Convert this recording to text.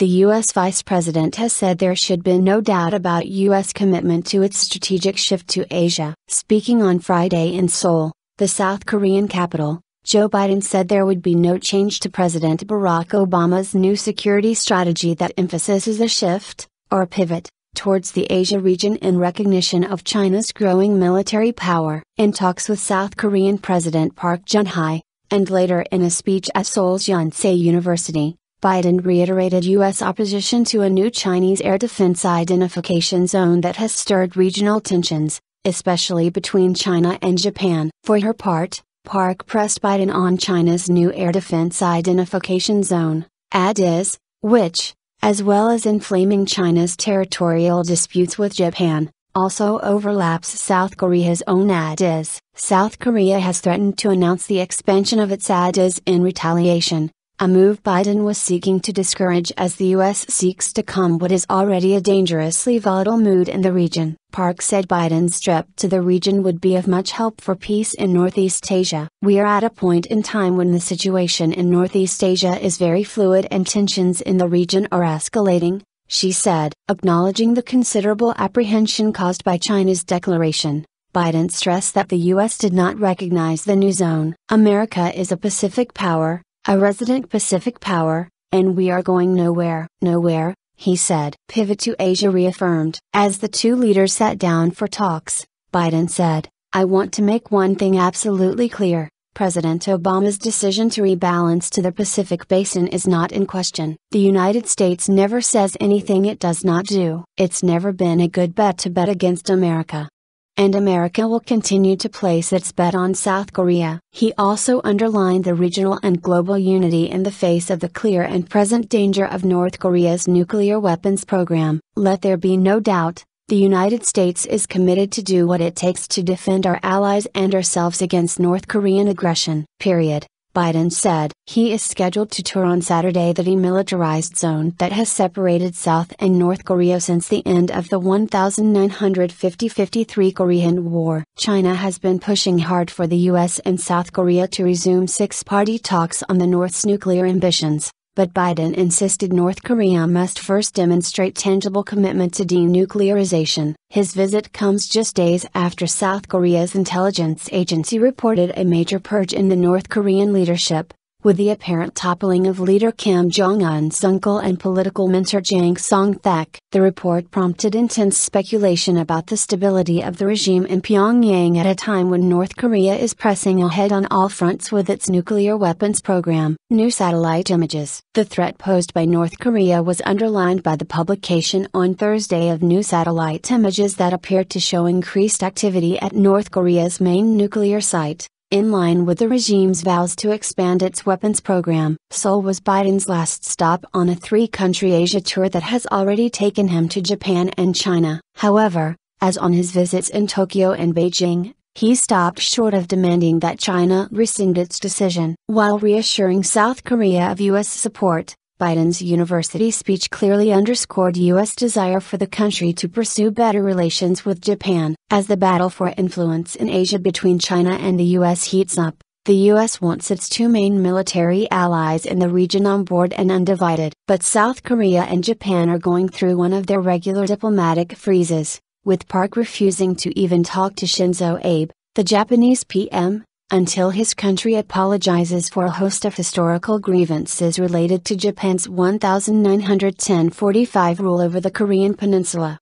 The U.S. Vice President has said there should be no doubt about U.S. commitment to its strategic shift to Asia. Speaking on Friday in Seoul, the South Korean capital, Joe Biden said there would be no change to President Barack Obama's new security strategy that emphasizes a shift, or pivot, towards the Asia region in recognition of China's growing military power. In talks with South Korean President Park Geun-Hye, and later in a speech at Seoul's Yonsei University, Biden reiterated U.S. opposition to a new Chinese air defense identification zone that has stirred regional tensions, especially between China and Japan. For her part, Park pressed Biden on China's new air defense identification zone, ADIZ, which, as well as inflaming China's territorial disputes with Japan, also overlaps South Korea's own ADIZ. South Korea has threatened to announce the expansion of its ADIZ in retaliation, a move Biden was seeking to discourage as the U.S. seeks to calm what is already a dangerously volatile mood in the region. Park said Biden's trip to the region would be of much help for peace in Northeast Asia. "We are at a point in time when the situation in Northeast Asia is very fluid and tensions in the region are escalating," she said. Acknowledging the considerable apprehension caused by China's declaration, Biden stressed that the U.S. did not recognize the new zone. "America is a Pacific power, a resident Pacific power, and we are going nowhere." Nowhere, he said. Pivot to Asia reaffirmed. As the two leaders sat down for talks, Biden said, "I want to make one thing absolutely clear. President Obama's decision to rebalance to the Pacific Basin is not in question. The United States never says anything it does not do. It's never been a good bet to bet against America. And America will continue to place its bet on South Korea." He also underlined the regional and global unity in the face of the clear and present danger of North Korea's nuclear weapons program. "Let there be no doubt, the United States is committed to do what it takes to defend our allies and ourselves against North Korean aggression. Period," Biden said. He is scheduled to tour on Saturday the demilitarized zone that has separated South and North Korea since the end of the 1950-53 Korean War. China has been pushing hard for the U.S. and South Korea to resume six-party talks on the North's nuclear ambitions, but Biden insisted North Korea must first demonstrate tangible commitment to denuclearization. His visit comes just days after South Korea's intelligence agency reported a major purge in the North Korean leadership, with the apparent toppling of leader Kim Jong-un's uncle and political mentor Jang Song-thaek. The report prompted intense speculation about the stability of the regime in Pyongyang at a time when North Korea is pressing ahead on all fronts with its nuclear weapons program. New satellite images. The threat posed by North Korea was underlined by the publication on Thursday of new satellite images that appeared to show increased activity at North Korea's main nuclear site, in line with the regime's vows to expand its weapons program. Seoul was Biden's last stop on a three-country Asia tour that has already taken him to Japan and China. However, as on his visits in Tokyo and Beijing, he stopped short of demanding that China rescind its decision. While reassuring South Korea of U.S. support, Biden's university speech clearly underscored U.S. desire for the country to pursue better relations with Japan. As the battle for influence in Asia between China and the U.S. heats up, the U.S. wants its two main military allies in the region on board and undivided. But South Korea and Japan are going through one of their regular diplomatic freezes, with Park refusing to even talk to Shinzo Abe, the Japanese PM, until his country apologizes for a host of historical grievances related to Japan's 1910-45 rule over the Korean peninsula.